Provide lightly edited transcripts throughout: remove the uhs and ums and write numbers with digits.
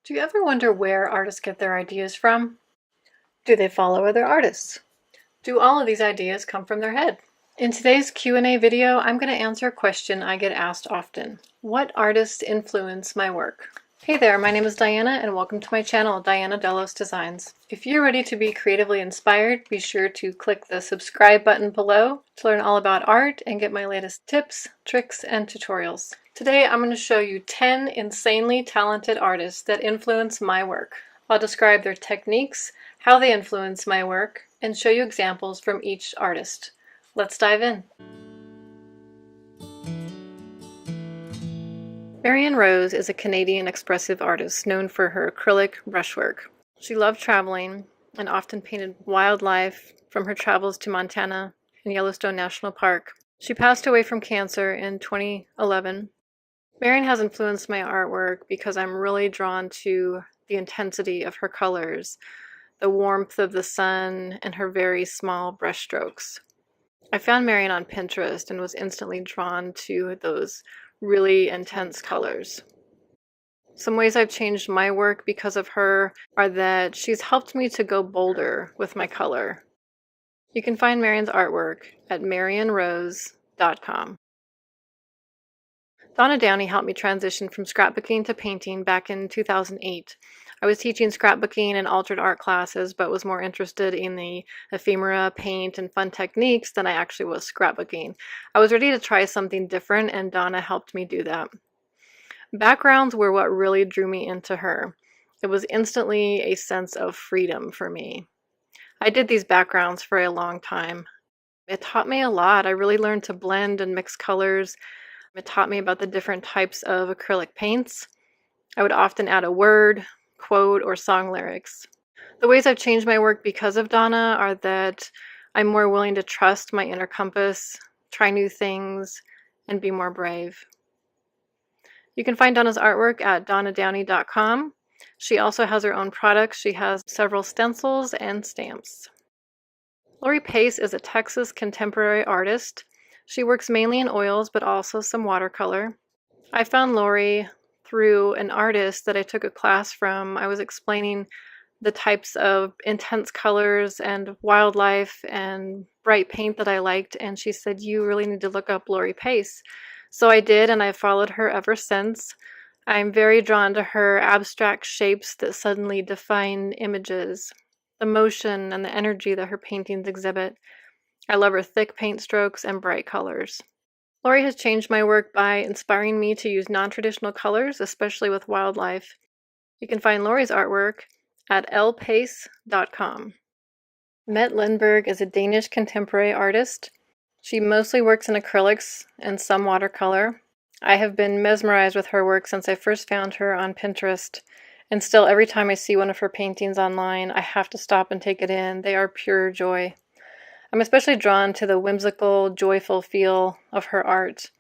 Do you ever wonder where artists get their ideas from? Do they follow other artists? Do all of these ideas come from their head? In today's Q&A video, I'm going to answer a question I get asked often. What artists influence my work? Hey there, my name is Diana and welcome to my channel, Diana Delos Designs. If you're ready to be creatively inspired, be sure to click the subscribe button below to learn all about art and get my latest tips, tricks, and tutorials. Today I'm going to show you 10 insanely talented artists that influence my work. I'll describe their techniques, how they influence my work, and show you examples from each artist. Let's dive in. Marianne Rose is a Canadian expressive artist known for her acrylic brushwork. She loved traveling and often painted wildlife from her travels to Montana and Yellowstone National Park. She passed away from cancer in 2011. Marianne has influenced my artwork because I'm really drawn to the intensity of her colors, the warmth of the sun, and her very small brushstrokes. I found Marianne on Pinterest and was instantly drawn to those really intense colors. Some ways I've changed my work because of her are that she's helped me to go bolder with my color. You can find Marianne's artwork at mariannerose.com. Donna Downey helped me transition from scrapbooking to painting back in 2008. I was teaching scrapbooking and altered art classes, but was more interested in the ephemera, paint, and fun techniques than I actually was scrapbooking. I was ready to try something different, and Donna helped me do that. Backgrounds were what really drew me into her. It was instantly a sense of freedom for me. I did these backgrounds for a long time. It taught me a lot. I really learned to blend and mix colors. It taught me about the different types of acrylic paints. I would often add a word, quote, or song lyrics. The ways I've changed my work because of Donna are that I'm more willing to trust my inner compass, try new things, and be more brave. You can find Donna's artwork at donnadowney.com. She also has her own products. She has several stencils and stamps. Lori Pace is a Texas contemporary artist. She works mainly in oils, but also some watercolor. I found Lori through an artist that I took a class from. I was explaining the types of intense colors and wildlife and bright paint that I liked, and she said, "You really need to look up Lori Pace." So I did, and I've followed her ever since. I'm very drawn to her abstract shapes that suddenly define images, the motion and the energy that her paintings exhibit. I love her thick paint strokes and bright colors. Lori has changed my work by inspiring me to use non-traditional colors, especially with wildlife. You can find Lori's artwork at lpace.com. Mette Lindberg is a Danish contemporary artist. She mostly works in acrylics and some watercolor. I have been mesmerized with her work since I first found her on Pinterest, and still every time I see one of her paintings online, I have to stop and take it in. They are pure joy. I'm especially drawn to the whimsical, joyful feel of her art,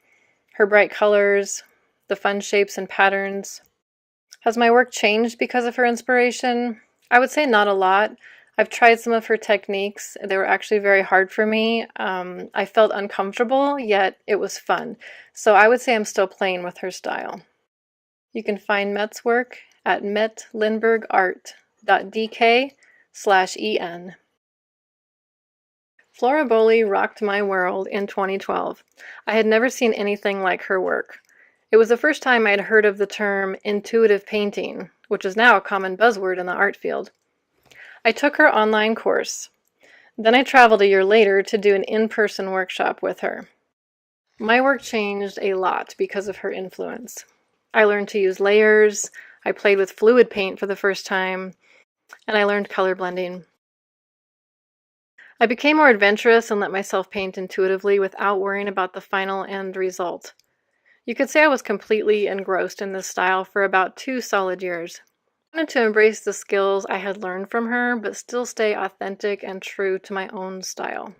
her bright colors, the fun shapes and patterns. Has my work changed because of her inspiration? I would say not a lot. I've tried some of her techniques. They were actually very hard for me. I felt uncomfortable, yet it was fun. So I would say I'm still playing with her style. You can find Mette's work at mettelindbergart.dk/en. Flora Bowley rocked my world in 2012. I had never seen anything like her work. It was the first time I had heard of the term intuitive painting, which is now a common buzzword in the art field. I took her online course. Then I traveled a year later to do an in-person workshop with her. My work changed a lot because of her influence. I learned to use layers, I played with fluid paint for the first time, and I learned color blending. I became more adventurous and let myself paint intuitively without worrying about the final end result. You could say I was completely engrossed in this style for about 2 solid years. I wanted to embrace the skills I had learned from her, but still stay authentic and true to my own style.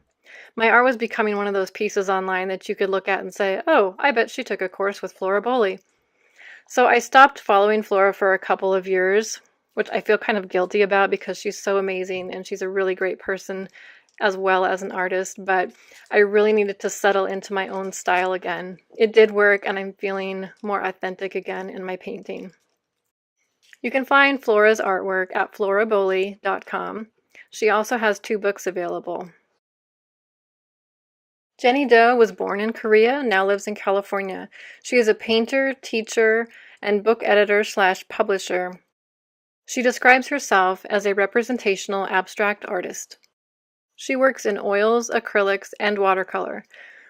My art was becoming one of those pieces online that you could look at and say, "Oh, I bet she took a course with Flora Bowley." So I stopped following Flora for a couple of years, which I feel kind of guilty about because she's so amazing and she's a really great person as well as an artist, but I really needed to settle into my own style again. It did work, and I'm feeling more authentic again in my painting. You can find Flora's artwork at florabowley.com. She also has 2 books available. Jenny Do was born in Korea and now lives in California. She is a painter, teacher, and book editor/publisher. She describes herself as a representational abstract artist. She works in oils, acrylics, and watercolor.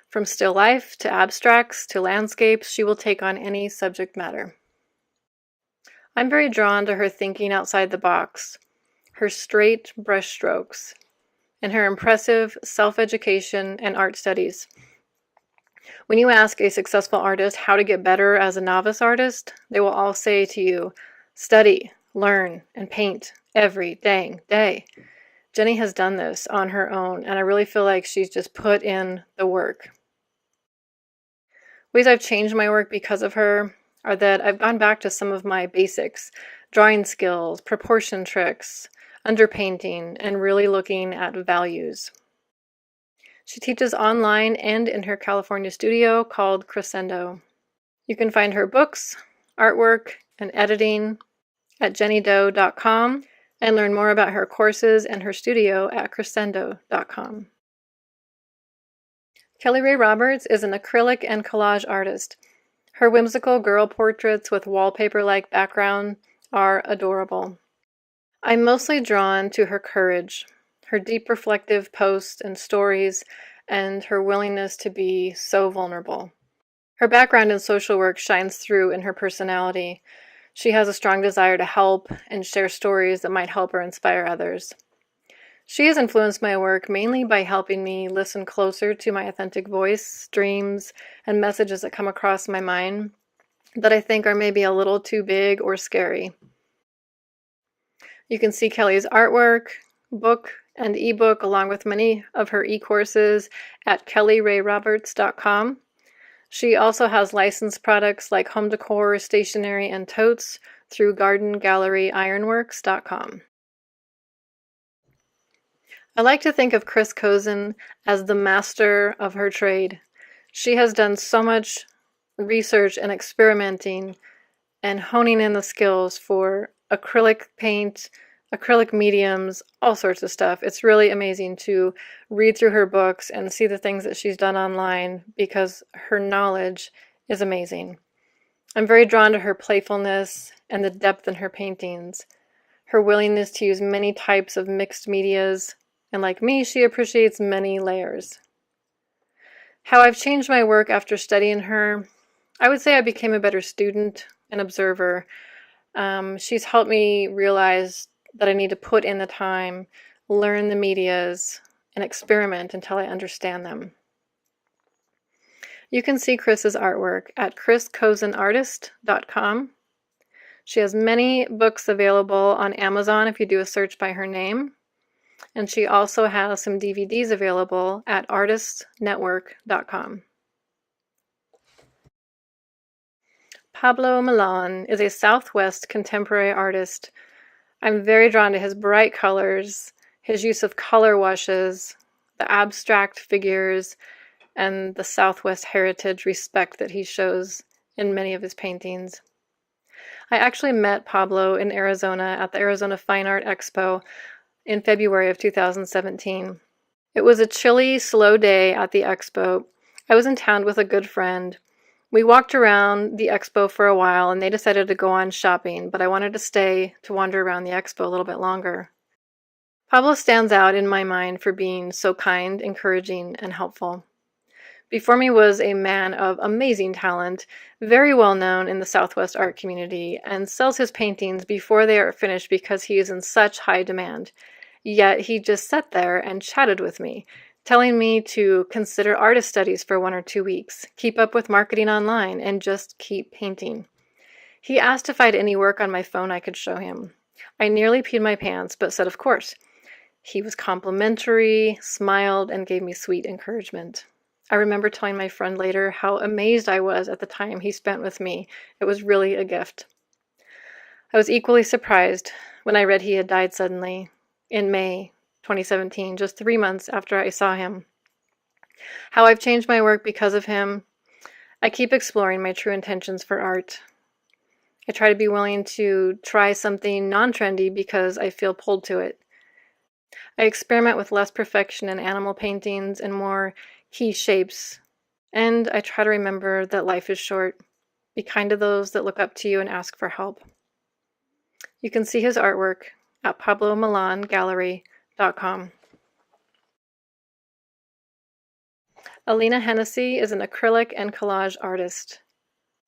From still life to abstracts to landscapes, she will take on any subject matter. I'm very drawn to her thinking outside the box, her straight brush strokes, and her impressive self-education and art studies. When you ask a successful artist how to get better as a novice artist, they will all say to you, study, learn, and paint every dang day. Jenny has done this on her own, and I really feel like she's just put in the work. Ways I've changed my work because of her are that I've gone back to some of my basics, drawing skills, proportion tricks, underpainting, and really looking at values. She teaches online and in her California studio called Crescendo. You can find her books, artwork, and editing at jennydo.com and learn more about her courses and her studio at crescendo.com. Kelly Rae Roberts is an acrylic and collage artist. Her whimsical girl portraits with wallpaper-like background are adorable. I'm mostly drawn to her courage, her deep reflective posts and stories, and her willingness to be so vulnerable. Her background in social work shines through in her personality. She has a strong desire to help and share stories that might help or inspire others. She has influenced my work mainly by helping me listen closer to my authentic voice, dreams, and messages that come across my mind that I think are maybe a little too big or scary. You can see Kelly's artwork, book, and ebook along with many of her e-courses at kellyraeroberts.com. She also has licensed products like home decor, stationery, and totes through GardenGalleryIronworks.com. I like to think of Chris Cozen as the master of her trade. She has done so much research and experimenting and honing in the skills for acrylic paint, acrylic mediums, all sorts of stuff. It's really amazing to read through her books and see the things that she's done online because her knowledge is amazing. I'm very drawn to her playfulness and the depth in her paintings, her willingness to use many types of mixed medias, and like me, she appreciates many layers. How I've changed my work after studying her, I would say I became a better student and observer. She's helped me realize that I need to put in the time, learn the medias, and experiment until I understand them. You can see Chris's artwork at chriscozenartist.com. She has many books available on Amazon if you do a search by her name. And she also has some DVDs available at artistsnetwork.com. Pablo Milan is a Southwest contemporary artist. I'm very drawn to his bright colors, his use of color washes, the abstract figures, and the Southwest heritage respect that he shows in many of his paintings. I actually met Pablo in Arizona at the Arizona Fine Art Expo in February of 2017. It was a chilly, slow day at the expo. I was in town with a good friend. We walked around the expo for a while and they decided to go on shopping, but I wanted to stay to wander around the expo a little bit longer. Pablo stands out in my mind for being so kind, encouraging, and helpful. Before me was a man of amazing talent, very well known in the Southwest art community, and sells his paintings before they are finished because he is in such high demand. Yet he just sat there and chatted with me, telling me to consider artist studies for 1 or 2 weeks, keep up with marketing online, and just keep painting. He asked if I had any work on my phone I could show him. I nearly peed my pants, but said of course. He was complimentary, smiled, and gave me sweet encouragement. I remember telling my friend later how amazed I was at the time he spent with me. It was really a gift. I was equally surprised when I read he had died suddenly in May 2017, just 3 months after I saw him. How I've changed my work because of him. I keep exploring my true intentions for art. I try to be willing to try something non-trendy because I feel pulled to it. I experiment with less perfection in animal paintings and more key shapes. And I try to remember that life is short. Be kind to those that look up to you and ask for help. You can see his artwork at PabloMilanGallery.com. Alina Hennessy is an acrylic and collage artist.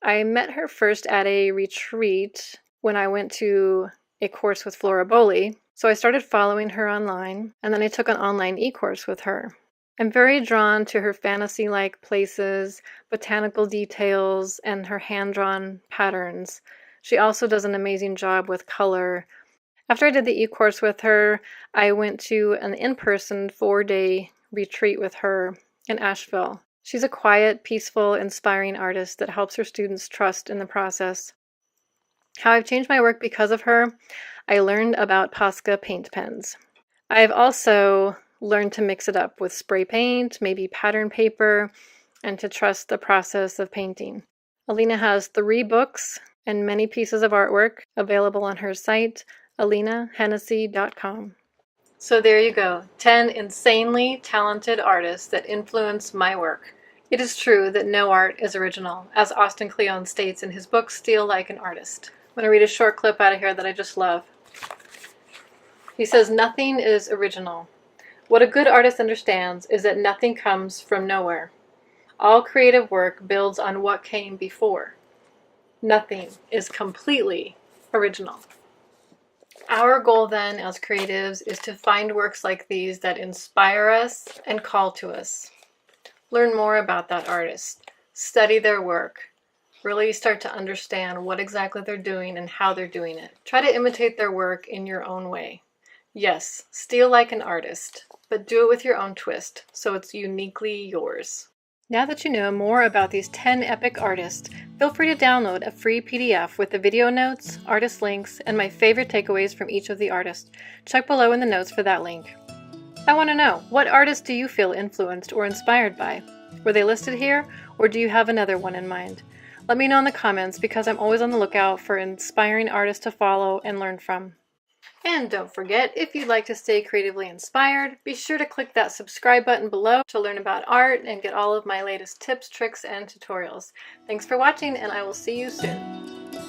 I met her first at a retreat when I went to a course with Flora Bowley, so I started following her online, and then I took an online e-course with her. I'm very drawn to her fantasy-like places, botanical details, and her hand-drawn patterns. She also does an amazing job with color. After I did the e-course with her, I went to an in-person 4-day retreat with her in Asheville. She's a quiet, peaceful, inspiring artist that helps her students trust in the process. How I've changed my work because of her, I learned about Posca paint pens. I've also learned to mix it up with spray paint, maybe pattern paper, and to trust the process of painting. Alina has 3 books and many pieces of artwork available on her site, alinahennessy.com. So there you go, 10 insanely talented artists that influence my work. It is true that no art is original, as Austin Kleon states in his book, Steal Like an Artist. I'm going to read a short clip out of here that I just love. He says, "Nothing is original. What a good artist understands is that nothing comes from nowhere. All creative work builds on what came before. Nothing is completely original." Our goal then as creatives is to find works like these that inspire us and call to us. Learn more about that artist. Study their work. Really start to understand what exactly they're doing and how they're doing it. Try to imitate their work in your own way. Yes, steal like an artist, but do it with your own twist, so it's uniquely yours. Now that you know more about these 10 epic artists, feel free to download a free PDF with the video notes, artist links, and my favorite takeaways from each of the artists. Check below in the notes for that link. I want to know, what artist do you feel influenced or inspired by? Were they listed here, or do you have another one in mind? Let me know in the comments because I'm always on the lookout for inspiring artists to follow and learn from. And don't forget, if you'd like to stay creatively inspired, be sure to click that subscribe button below to learn about art and get all of my latest tips, tricks, and tutorials. Thanks for watching, and I will see you soon.